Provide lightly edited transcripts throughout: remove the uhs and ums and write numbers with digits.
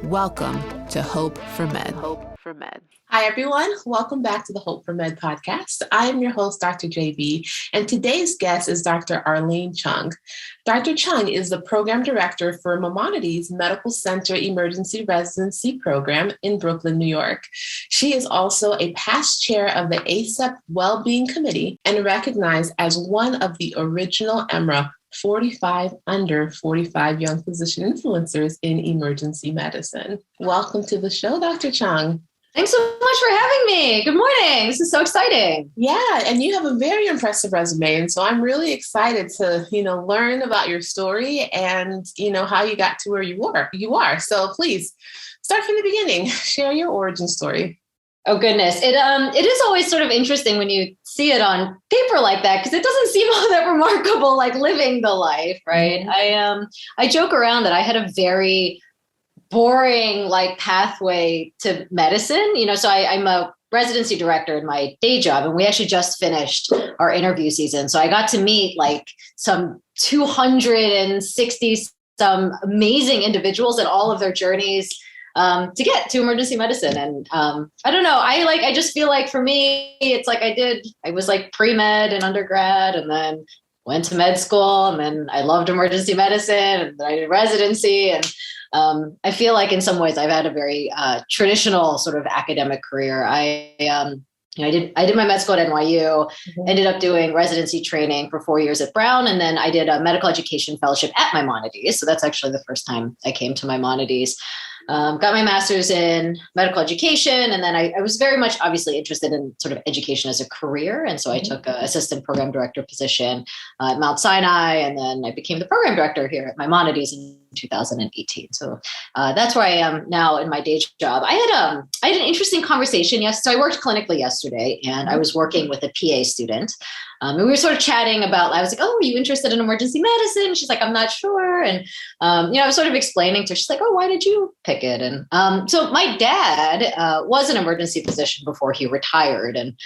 Welcome to Hope for Med. Hi, everyone. Welcome back to the Hope for Med podcast. I am your host, Dr. JB, and today's guest is Dr. Arlene Chung. Dr. Chung is the program director for Maimonides Medical Center Emergency Residency Program in Brooklyn, New York. She is also a past chair of the ACEP Wellbeing Committee and recognized as one of the original EMRA 45 under 45 young physician influencers in emergency medicine. Welcome to the show, Dr. Chung. Thanks so much for having me. Good morning. This is so exciting. Yeah, and you have a very impressive resume. And so I'm really excited to, learn about your story and, how you got to where you are. So please start from the beginning. Share your origin story. Oh, goodness. It is always sort of interesting when you see it on paper like that, because it doesn't seem all that remarkable, like living the life, right? Mm-hmm. I joke around that I had a very boring pathway to medicine, so I'm a residency director in my day job, and we actually just finished our interview season. So I got to meet some 260 some amazing individuals and all of their journeys to get to emergency medicine. And I don't know, I just feel like for me, it's I was pre-med in undergrad, and then went to med school, and then I loved emergency medicine, and then I did residency. And I feel like in some ways I've had a very traditional sort of academic career. I did my med school at NYU, ended up doing residency training for 4 years at Brown, and then I did a medical education fellowship at Maimonides. So that's actually the first time I came to Maimonides. Got my master's in medical education, and then I was very much obviously interested in sort of education as a career. And so I took an assistant program director position at Mount Sinai, and then I became the program director here at Maimonides in 2018. So that's where I am now in my day job. I had an interesting conversation yesterday. So I worked clinically yesterday, and I was working with a PA student. And we were sort of chatting about, I was like, oh, are you interested in emergency medicine? She's like, I'm not sure. And, I was sort of explaining to her, she's like, oh, why did you pick it? And so my dad was an emergency physician before he retired. And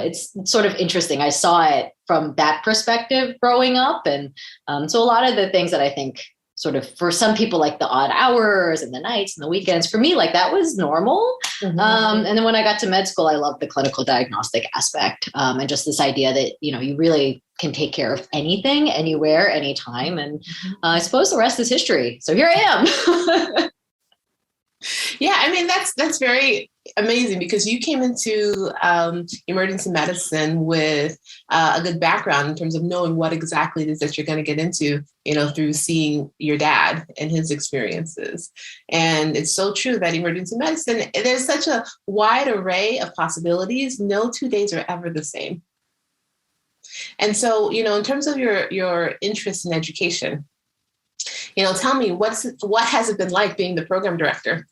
it's sort of interesting. I saw it from that perspective growing up. And so a lot of the things that I think sort of for some people, like the odd hours and the nights and the weekends, for me, that was normal. And then when I got to med school, I loved the clinical diagnostic aspect and just this idea that, you really can take care of anything, anywhere, anytime. And I suppose the rest is history. So here I am. Yeah, I mean, that's very amazing, because you came into emergency medicine with a good background in terms of knowing what exactly it is that you're going to get into, through seeing your dad and his experiences. And it's so true that emergency medicine, there's such a wide array of possibilities. No 2 days are ever the same. And so, in terms of your interest in education, tell me, what has it been like being the program director?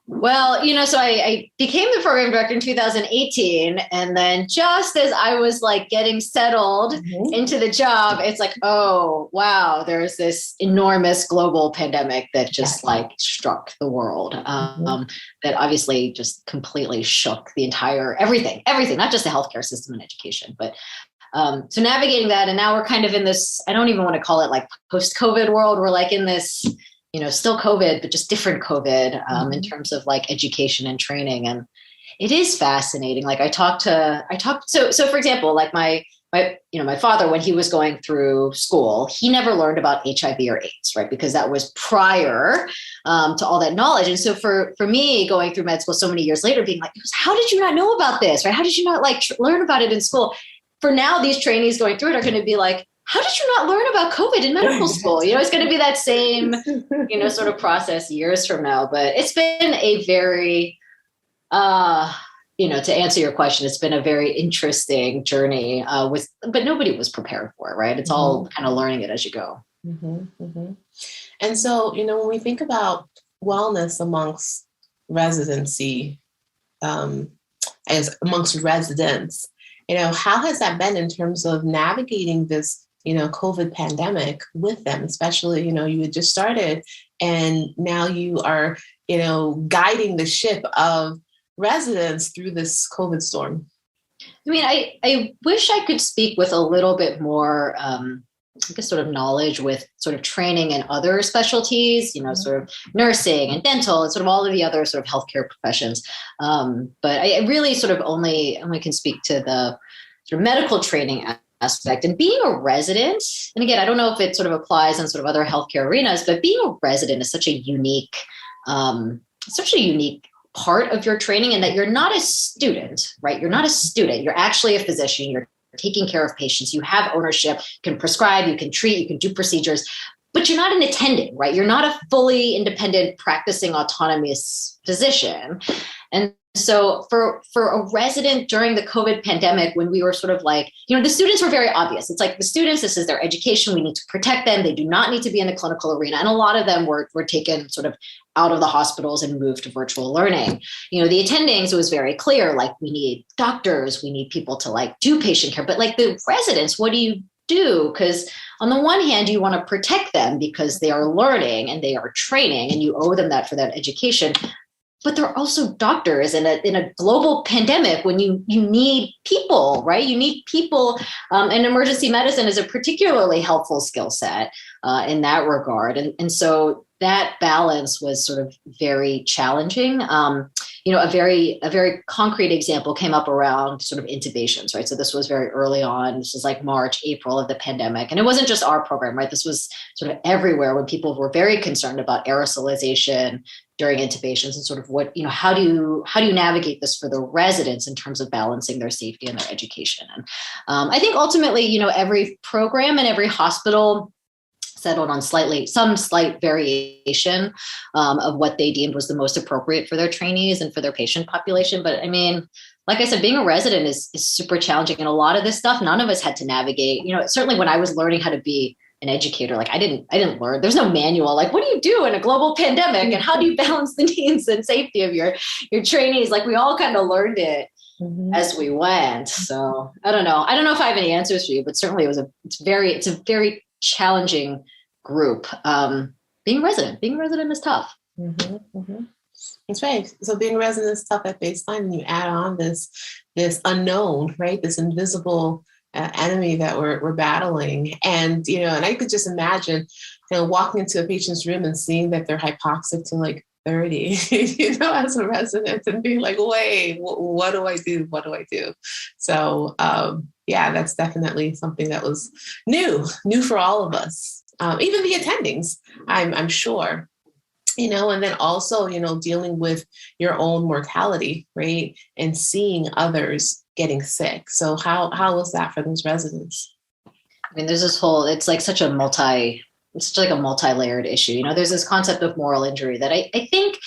Well, so I became the program director in 2018. And then just as I was getting settled into the job, it's oh, wow, there's this enormous global pandemic that just struck the world. That obviously just completely shook the entire, everything, not just the healthcare system and education, but so navigating that. And now we're kind of in this, I don't even want to call it post-COVID world. We're in this, still COVID, but just different COVID in terms of education and training. And it is fascinating. So for example, my father, when he was going through school, he never learned about HIV or AIDS, right? Because that was prior to all that knowledge. And so for me going through med school so many years later, being how did you not know about this, right? How did you not learn about it in school? For now, these trainees going through it are going to be how did you not learn about COVID in medical school? It's going to be that same, sort of process years from now. But it's been a very, to answer your question, it's been a very interesting journey but nobody was prepared for it, right? It's all kind of learning it as you go. And so, when we think about wellness amongst residency, as amongst residents, how has that been in terms of navigating this, COVID pandemic with them, especially, you had just started and now you are, guiding the ship of residents through this COVID storm? I mean, I wish I could speak with a little bit more I guess, sort of knowledge with sort of training in other specialties, sort of nursing and dental and sort of all of the other sort of healthcare professions. But I really sort of only can speak to the sort of medical training aspect. And being a resident, and again, I don't know if it sort of applies in sort of other healthcare arenas, but being a resident is such a unique part of your training, in that you're not a student, right? You're not a student. You're actually a physician. You're taking care of patients. You have ownership, you can prescribe, you can treat, you can do procedures, but you're not an attendant, right? You're not a fully independent practicing autonomous physician. And so for a resident during the COVID pandemic, when we were sort of like, the students were very obvious. It's like the students, this is their education. We need to protect them. They do not need to be in the clinical arena. And a lot of them were taken sort of out of the hospitals and moved to virtual learning. The attendings, it was very clear, like we need doctors, we need people to like do patient care, but like the residents, what do you do? Because on the one hand, you want to protect them because they are learning and they are training and you owe them that for that education. But they're also doctors in a global pandemic when you need people, right? You need people, and emergency medicine is a particularly helpful skill set in that regard. And so that balance was sort of very challenging. A very concrete example came up around sort of intubations, right? So this was very early on. This was like March, April of the pandemic. And it wasn't just our program, right? This was sort of everywhere when people were very concerned about aerosolization during intubations and sort of what, how do you navigate this for the residents in terms of balancing their safety and their education? And I think ultimately, every program and every hospital settled on some slight variation of what they deemed was the most appropriate for their trainees and for their patient population. But I mean, like I said, being a resident is super challenging. And a lot of this stuff, none of us had to navigate. Certainly when I was learning how to be an educator, like I didn't learn. There's no manual. Like, what do you do in a global pandemic? And how do you balance the needs and safety of your trainees? Like we all kind of learned it as we went. So I don't know. I don't know if I have any answers for you, but certainly it's a very challenging group. Being a resident is tough. That's right. So being a resident is tough at baseline, and you add on this unknown, right? This invisible enemy that we're battling. And, and I could just imagine, walking into a patient's room and seeing that they're hypoxic to like 30, as a resident, and being like, wait, what do I do? What do I do? So, that's definitely something that was new for all of us. Even the attendings, I'm sure, and then also, dealing with your own mortality, right? And seeing others getting sick. So how was that for those residents? I mean, there's this whole, it's like such a multi-layered issue. There's this concept of moral injury that I think,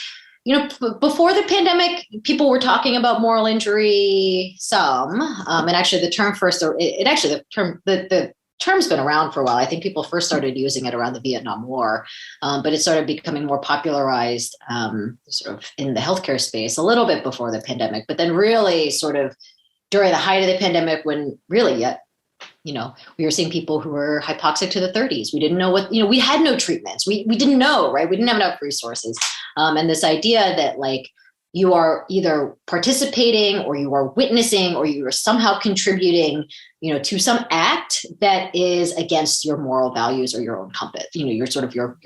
before the pandemic, people were talking about moral injury some, and actually the term the term's been around for a while. I think people first started using it around the Vietnam War, but it started becoming more popularized sort of in the healthcare space a little bit before the pandemic, but then really sort of during the height of the pandemic when really we were seeing people who were hypoxic to the 30s. We didn't know we had no treatments. We didn't know, right? We didn't have enough resources. And this idea that like you are either participating or you are witnessing or you are somehow contributing, to some act that is against your moral values or your own compass, your sort of your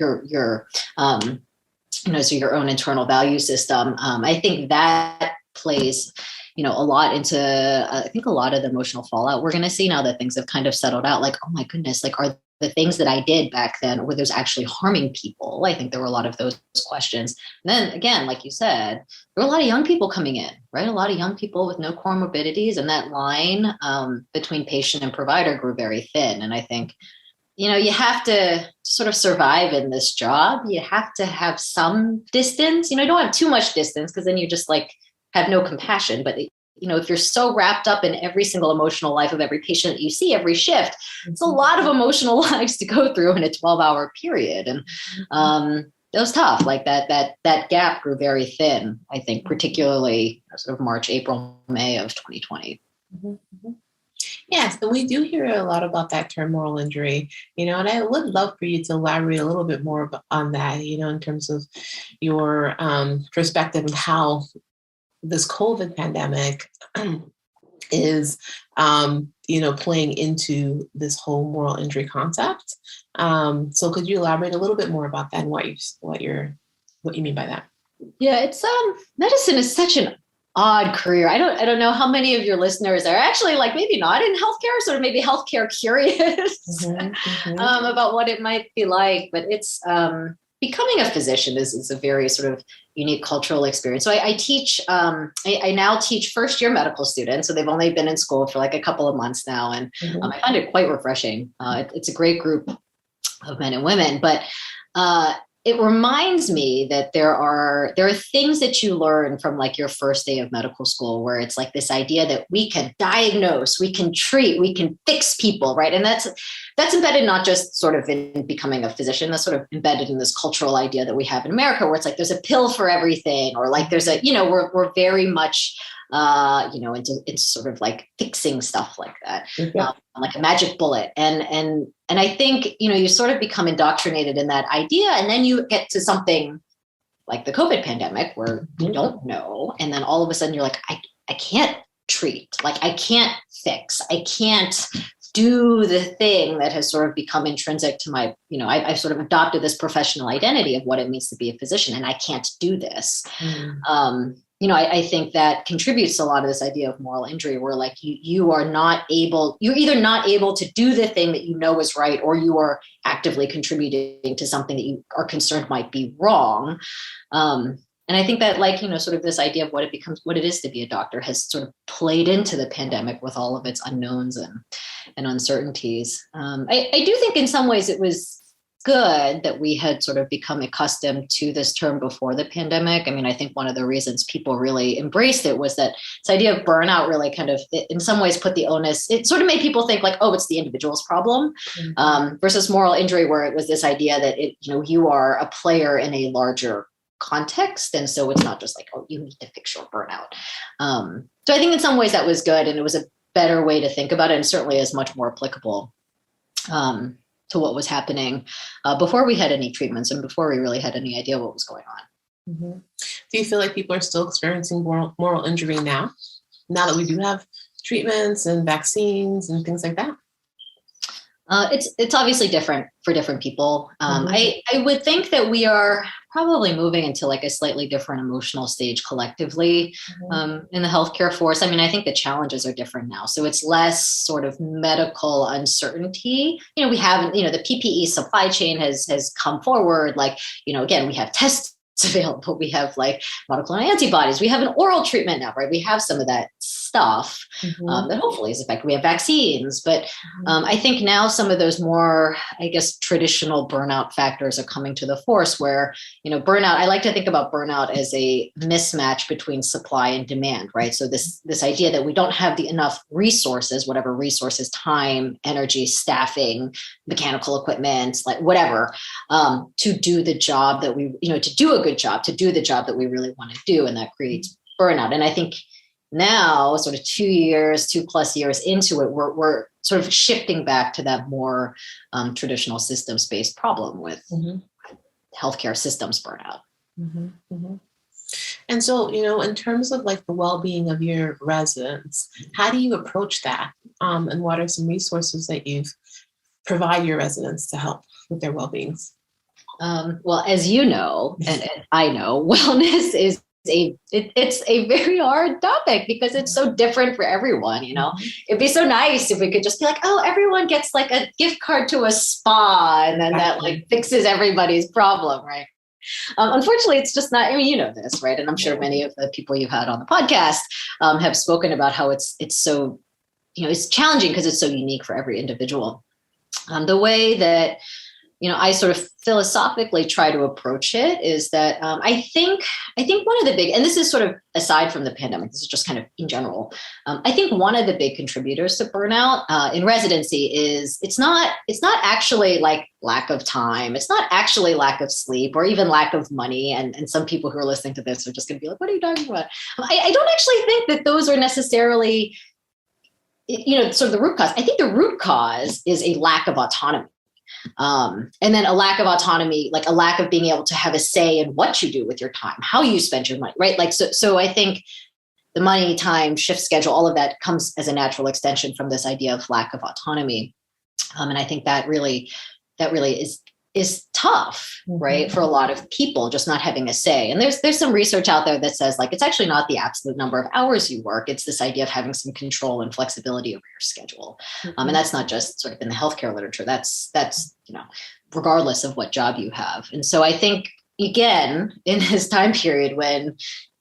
so your own internal value system. I think that plays a lot into, I think a lot of the emotional fallout we're going to see now that things have kind of settled out. Like, oh my goodness, like are the things that I did back then, were those actually harming people? I think there were a lot of those questions. And then again, like you said, there were a lot of young people coming in, right? A lot of young people with no comorbidities, and that line between patient and provider grew very thin. And I think, you have to sort of survive in this job. You have to have some distance, don't have too much distance because then you just like have no compassion. But if you're so wrapped up in every single emotional life of every patient that you see every shift, it's a lot of emotional lives to go through in a 12-hour period. And it was tough. Like that gap grew very thin, I think, particularly sort of March, April, May of 2020. Yes, and we do hear a lot about that term moral injury, and I would love for you to elaborate a little bit more on that, in terms of your perspective and how this COVID pandemic is, playing into this whole moral injury concept. So could you elaborate a little bit more about that and what you mean by that? Yeah, it's medicine is such an odd career. I don't know how many of your listeners are actually like maybe not in healthcare, sort of maybe healthcare curious about what it might be like. But it's becoming a physician is a very sort of unique cultural experience. So I teach. I now teach first year medical students, so they've only been in school for like a couple of months now, and I find it quite refreshing. It's a great group of men and women, but it reminds me that there are things that you learn from like your first day of medical school, where it's like this idea that we can diagnose, we can treat, we can fix people, right? And that's embedded not just sort of in becoming a physician, that's sort of embedded in this cultural idea that we have in America, where it's like there's a pill for everything, or like there's a, we're very much into sort of like fixing stuff like that, like a magic bullet. And I think, you sort of become indoctrinated in that idea. And then you get to something like the COVID pandemic where you don't know. And then all of a sudden you're like, I can't treat, like I can't fix, I can't do the thing that has sort of become intrinsic to my, I've sort of adopted this professional identity of what it means to be a physician, and I can't do this. I think that contributes to a lot of this idea of moral injury, where like you're either not able to do the thing that you know is right, or you are actively contributing to something that you are concerned might be wrong. And I think that like, sort of this idea of what it is to be a doctor has sort of played into the pandemic with all of its unknowns and uncertainties. I do think in some ways it was good that we had sort of become accustomed to this term before the pandemic. I mean, I think one of the reasons people really embraced it was that this idea of burnout really kind of, in some ways, put the onus, it sort of made people think like, oh, it's the individual's problem, versus moral injury, where it was this idea that you are a player in a larger context. And so it's not just like, oh, you need to fix your burnout. So I think in some ways that was good, and it was a better way to think about it, and certainly is much more applicable to what was happening before we had any treatments and before we really had any idea what was going on. Do you feel like people are still experiencing moral injury now that we do have treatments and vaccines and things like that? It's obviously different for different people. I would think that we are probably moving into like a slightly different emotional stage collectively in the healthcare force. I mean, I think the challenges are different now. So it's less sort of medical uncertainty. We have, the PPE supply chain has come forward. Like, again, we have tests available. We have like monoclonal antibodies. We have an oral treatment now, right? We have some of that stuff that hopefully is effective. We have vaccines, but I think now some of those more, I guess, traditional burnout factors are coming to the force, where, burnout, I like to think about burnout as a mismatch between supply and demand, right? So this idea that we don't have enough resources, whatever resources, time, energy, staffing, mechanical equipment, like whatever, to do the job that we, to do a good job, to do the job that we really want to do. And that creates burnout. And I think now, sort of 2+ years into it, we're sort of shifting back to that more traditional systems-based problem with healthcare systems burnout. And so, in terms of like the well-being of your residents, how do you approach that? And what are some resources that you provide your residents to help with their well-beings? Well, as you know, and I know, wellness is it's a very hard topic because it's so different for everyone. It'd be so nice if we could just be like, oh, everyone gets like a gift card to a spa, and then that like fixes everybody's problem, right? Unfortunately, it's just not. I mean, you know this, right? And I'm sure many of the people you've had on the podcast have spoken about how it's so, it's challenging because it's so unique for every individual. The way that I sort of philosophically try to approach it is that I think one of the big, and this is sort of aside from the pandemic, this is just kind of in general, I think one of the big contributors to burnout in residency is it's not actually like lack of time. It's not actually lack of sleep or even lack of money. And some people who are listening to this are just going to be like, what are you talking about? I don't actually think that those are necessarily, sort of the root cause. I think the root cause is a lack of autonomy. And then a lack of autonomy, like a lack of being able to have a say in what you do with your time, how you spend your money, right? Like, so I think the money, time, shift schedule, all of that comes as a natural extension from this idea of lack of autonomy. And I think that really is tough, right? For a lot of people, just not having a say. And there's some research out there that says like, it's actually not the absolute number of hours you work. It's this idea of having some control and flexibility over your schedule. And that's not just sort of in the healthcare literature. That's, regardless of what job you have. And so I think, again, in this time period when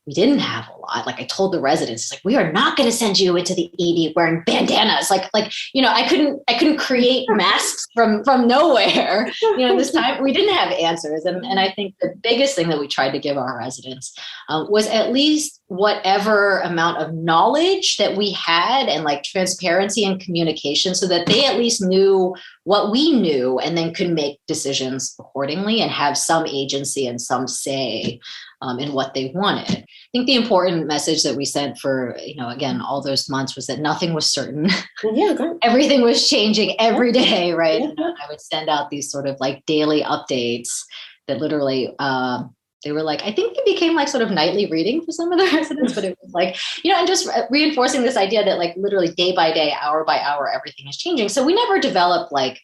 we didn't have a lot, like I told the residents, like, we are not going to send you into the ED wearing bandanas. I couldn't create masks from nowhere. This time we didn't have answers. And I think the biggest thing that we tried to give our residents was at least whatever amount of knowledge that we had and like transparency and communication so that they at least knew what we knew and then could make decisions accordingly and have some agency and some say in what they wanted. I think the important message that we sent for, again, all those months was that nothing was certain. Yeah, great. Everything was changing every day, right? Yeah. And I would send out these sort of like daily updates that literally, they were like, I think they became like sort of nightly reading for some of the residents, but it was like, and just reinforcing this idea that like literally day by day, hour by hour, everything is changing. So we never developed like,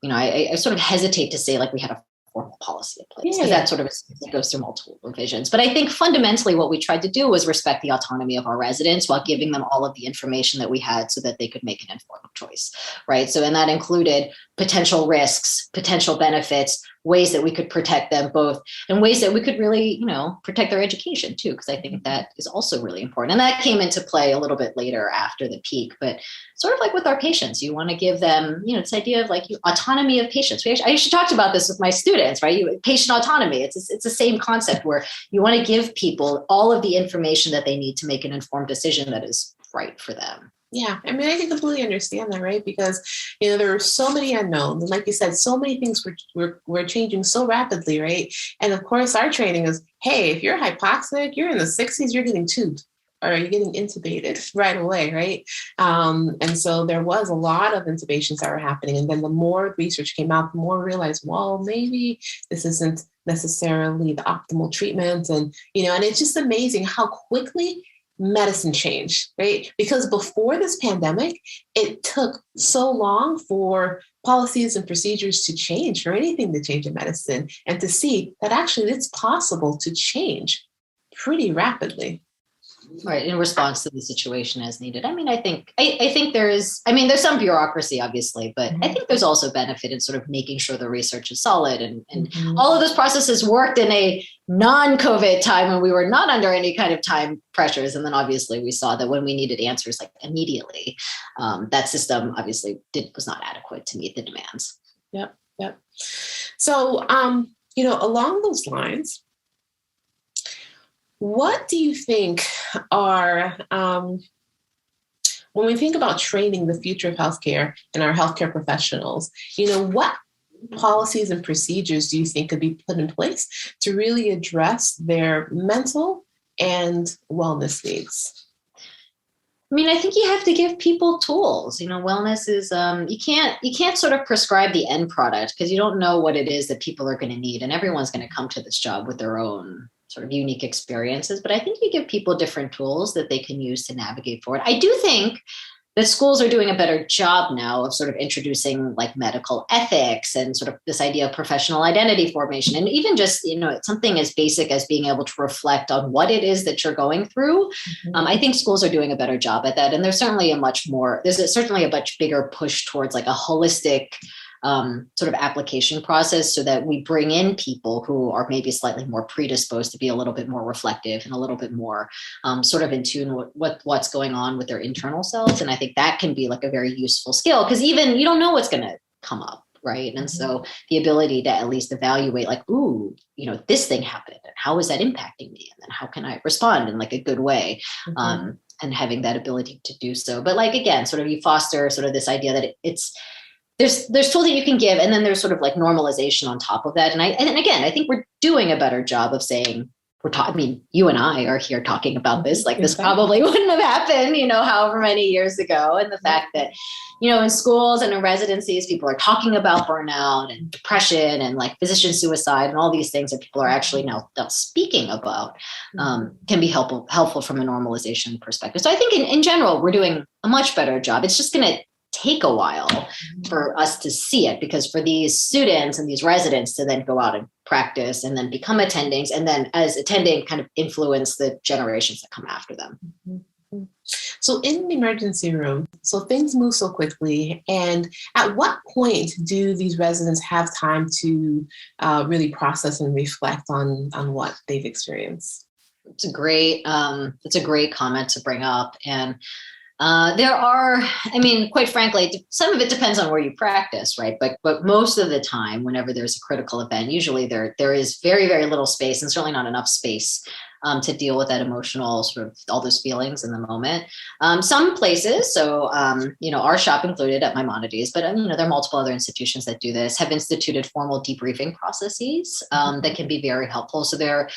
I sort of hesitate to say like we had a formal policy in place because that sort of goes through multiple revisions. But I think fundamentally what we tried to do was respect the autonomy of our residents while giving them all of the information that we had so that they could make an informed choice, right? So, and that included potential risks, potential benefits, ways that we could protect them both, and ways that we could really, protect their education too, because I think that is also really important. And that came into play a little bit later after the peak, but sort of like with our patients, you want to give them, this idea of like autonomy of patients. I actually talked about this with my students, right? Patient autonomy. It's the same concept where you want to give people all of the information that they need to make an informed decision that is right for them. Yeah, I mean, I can completely understand that, right? Because, there are so many unknowns. And like you said, so many things were changing so rapidly, right? And of course, our training is, hey, if you're hypoxic, you're in the 60s, you're getting tubed or you're getting intubated right away, right? And so there was a lot of intubations that were happening. And then the more research came out, the more we realized, well, maybe this isn't necessarily the optimal treatment. And, and it's just amazing how quickly medicine changed, right? Because before this pandemic, it took so long for policies and procedures to change, for anything to change in medicine, and to see that actually it's possible to change pretty rapidly. Right, in response to the situation as needed. I mean, I think there's some bureaucracy, obviously, but I think there's also benefit in sort of making sure the research is solid and all of those processes worked in a non-COVID time when we were not under any kind of time pressures. And then obviously we saw that when we needed answers like immediately, that system obviously was not adequate to meet the demands. Yep. So, along those lines, what do you think are, when we think about training the future of healthcare and our healthcare professionals, what policies and procedures do you think could be put in place to really address their mental and wellness needs? I mean, I think you have to give people tools. Wellness is, you can't sort of prescribe the end product because you don't know what it is that people are going to need. And everyone's going to come to this job with their own sort of unique experiences. But I think you give people different tools that they can use to navigate forward. I do think that schools are doing a better job now of sort of introducing like medical ethics and sort of this idea of professional identity formation. And even just, something as basic as being able to reflect on what it is that you're going through. I think schools are doing a better job at that. And there's certainly a much bigger push towards like a holistic sort of application process so that we bring in people who are maybe slightly more predisposed to be a little bit more reflective and a little bit more sort of in tune with what's going on with their internal selves. And I think that can be like a very useful skill because even you don't know what's going to come up, right? And so the ability to at least evaluate like, ooh, this thing happened and how is that impacting me? And then how can I respond in like a good way? And having that ability to do so. But like, again, sort of you foster sort of this idea that there's tools that you can give, and then there's sort of like normalization on top of that. And again, I think we're doing a better job of saying we're talking, I mean, you and I are here talking about this, like this probably wouldn't have happened, however many years ago. And the fact that, in schools and in residencies, people are talking about burnout and depression and like physician suicide and all these things that people are actually now speaking about can be helpful from a normalization perspective. So I think in general, we're doing a much better job. It's just going to take a while for us to see it, because for these students and these residents to then go out and practice and then become attendings, and then as attending kind of influence the generations that come after them. So in the emergency room, so things move so quickly. And at what point do these residents have time to really process and reflect on what they've experienced? It's a great comment to bring up. And there are, quite frankly, some of it depends on where you practice, right? But most of the time, whenever there's a critical event, usually there is very, very little space, and certainly not enough space to deal with that emotional sort of all those feelings in the moment. Some places, so, our shop included at Maimonides, but, there are multiple other institutions that do this, have instituted formal debriefing processes that can be very helpful. So there,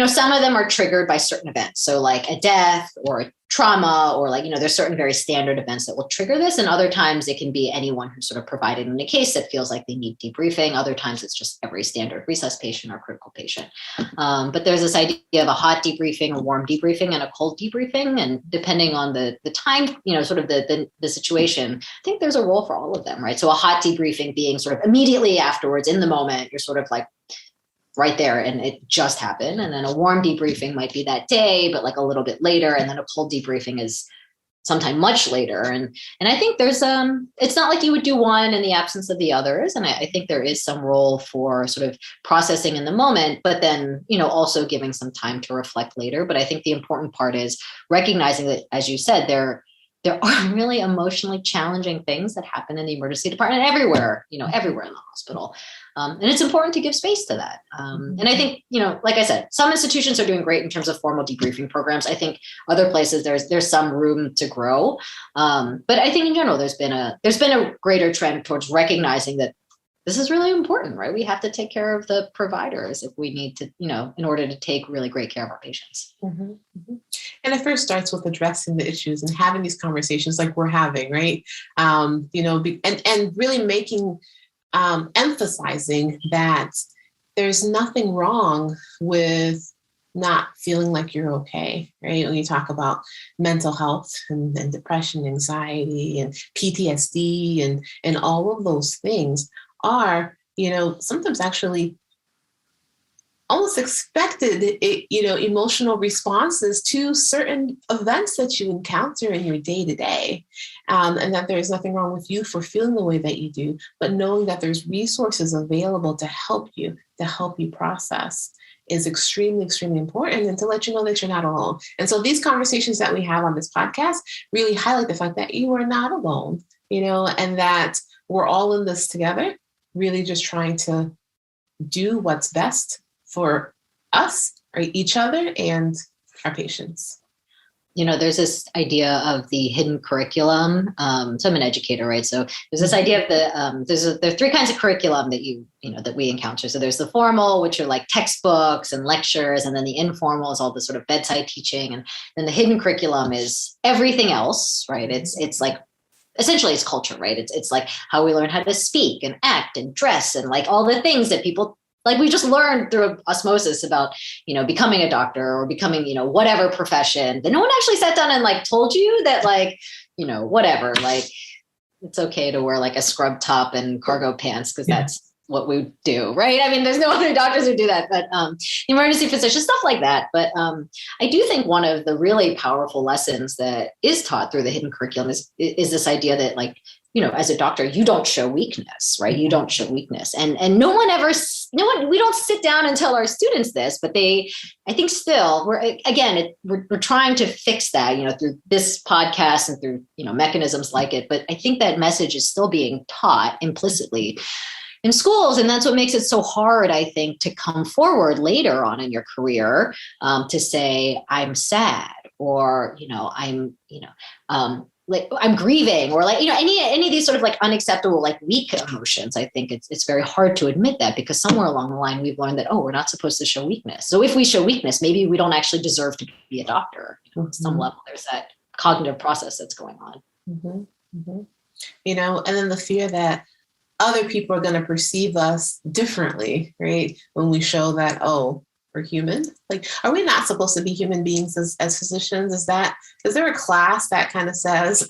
some of them are triggered by certain events. So like a death or a trauma, or like, there's certain very standard events that will trigger this. And other times it can be anyone who's sort of provided in a case that feels like they need debriefing. Other times it's just every standard resus patient or critical patient. But there's this idea of a hot debriefing, a warm debriefing, and a cold debriefing. And depending on the time, sort of the situation, I think there's a role for all of them, right? So a hot debriefing being sort of immediately afterwards in the moment, you're sort of like right there and it just happened. And then a warm debriefing might be that day, but like a little bit later. And then a cold debriefing is sometime much later. And I think there's, it's not like you would do one in the absence of the others. And I think there is some role for sort of processing in the moment, but then, also giving some time to reflect later. But I think the important part is recognizing that, as you said, there are really emotionally challenging things that happen in the emergency department everywhere in the hospital. And it's important to give space to that. And I think, like I said, some institutions are doing great in terms of formal debriefing programs. I think other places there's some room to grow. But I think in general, there's been a greater trend towards recognizing that this is really important, right? We have to take care of the providers if we need to, in order to take really great care of our patients. Mm-hmm. Mm-hmm. And it first starts with addressing the issues and having these conversations like we're having, right? And really making, emphasizing that there's nothing wrong with not feeling like you're okay, right? When you talk about mental health and depression, anxiety, and PTSD, and all of those things are, sometimes actually almost expected, emotional responses to certain events that you encounter in your day-to-day. And that there's nothing wrong with you for feeling the way that you do, but knowing that there's resources available to help you process is extremely, extremely important, and to let you know that you're not alone. And so these conversations that we have on this podcast really highlight the fact that you are not alone, and that we're all in this together, really just trying to do what's best for us, or each other, and our patients. There's this idea of the hidden curriculum. So I'm an educator, right? So there's this idea of there are three kinds of curriculum that that we encounter. So there's the formal, which are like textbooks and lectures, and then the informal is all the sort of bedside teaching, and then the hidden curriculum is everything else, right? It's like essentially it's culture, right? It's like how we learn how to speak and act and dress and like all the things that people. Like we just learned through osmosis about, becoming a doctor or becoming, whatever profession. That no one actually sat down and like told you that like, whatever, like it's okay to wear like a scrub top and cargo pants because that's what we do, right? I mean, there's no other doctors who do that, but emergency physicians, stuff like that. But I do think one of the really powerful lessons that is taught through the hidden curriculum is this idea that like, as a doctor, you don't show weakness, right? You don't show weakness. And we don't sit down and tell our students this, but I think still, we're trying to fix that, through this podcast and through, mechanisms like it. But I think that message is still being taught implicitly in schools. And that's what makes it so hard, I think, to come forward later on in your career to say, I'm sad, or, like I'm grieving, or like, any of these sort of like unacceptable, like weak emotions. I think it's very hard to admit that, because somewhere along the line we've learned that, we're not supposed to show weakness. So if we show weakness, maybe we don't actually deserve to be a doctor. At some level, there's that cognitive process that's going on. And then the fear that other people are going to perceive us differently, right? When we show that, we're human. Like, are we not supposed to be human beings as physicians? Is there a class that kind of says,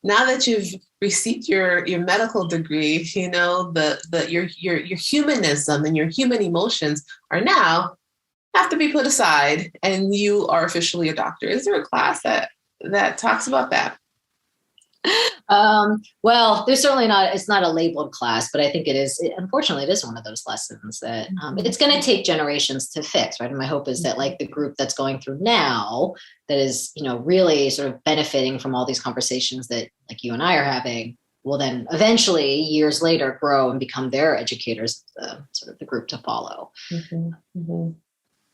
now that you've received your medical degree, your humanism and your human emotions are now have to be put aside, and you are officially a doctor? Is there a class that talks about that? Well, there's certainly not, it's not a labeled class, but I think unfortunately, it is one of those lessons that it's going to take generations to fix, right? And my hope is that like the group that's going through now that is, really sort of benefiting from all these conversations that like you and I are having, will then eventually years later grow and become their educators, sort of the group to follow.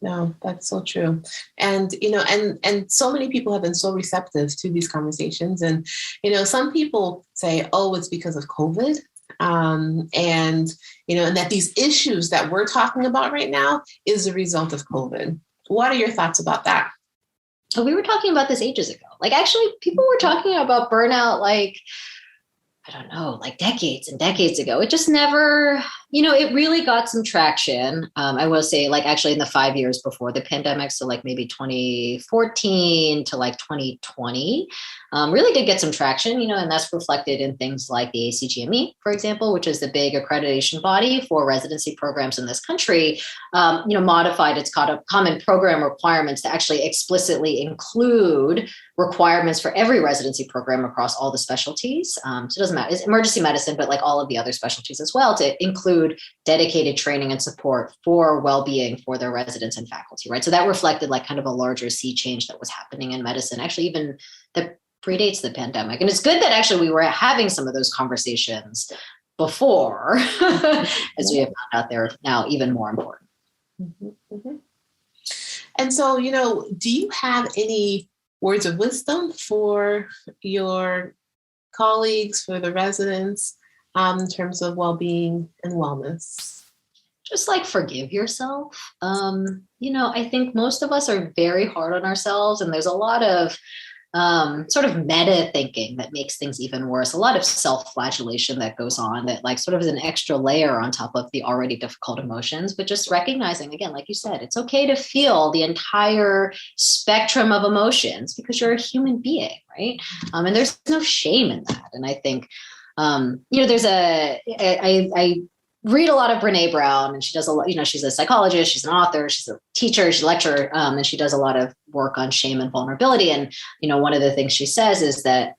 No, that's so true. And, and so many people have been so receptive to these conversations. And, some people say, it's because of COVID. And that these issues that we're talking about right now is a result of COVID. What are your thoughts about that? Oh, we were talking about this ages ago. Like, actually, people were talking about burnout, like, I don't know, like decades and decades ago. It just never, it really got some traction. I will say, like, actually in the 5 years before the pandemic, so like maybe 2014 to like 2020, really did get some traction, and that's reflected in things like the ACGME, for example, which is the big accreditation body for residency programs in this country, modified its common program requirements to actually explicitly include requirements for every residency program across all the specialties. So it doesn't matter, it's emergency medicine, but like all of the other specialties as well, to include dedicated training and support for well-being for their residents and faculty, right? So that reflected like kind of a larger sea change that was happening in medicine, actually even that predates the pandemic. And it's good that actually we were having some of those conversations before, as we have found out they're now even more important. And so, do you have any words of wisdom for your colleagues, for the residents, in terms of well-being and wellness? Just like forgive yourself. I think most of us are very hard on ourselves, and there's a lot of sort of meta thinking that makes things even worse. A lot of self-flagellation that goes on that like sort of is an extra layer on top of the already difficult emotions. But just recognizing, again, like you said, it's okay to feel the entire spectrum of emotions because you're a human being, right? And there's no shame in that. And I think, I read a lot of Brene Brown, and she does a lot, she's a psychologist, she's an author, she's a teacher, she's a lecturer, and she does a lot of work on shame and vulnerability. And, one of the things she says is that,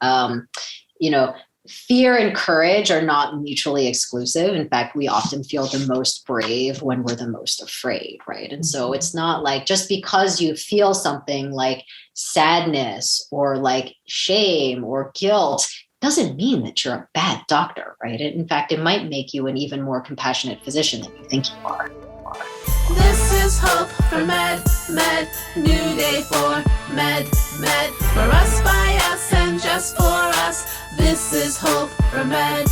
fear and courage are not mutually exclusive. In fact, we often feel the most brave when we're the most afraid, right? And so it's not like just because you feel something like sadness or like shame or guilt doesn't mean that you're a bad doctor, right? In fact, it might make you an even more compassionate physician than you think you are. This is hope for med, new day for med, for us, by us, and just for us. This is hope for med.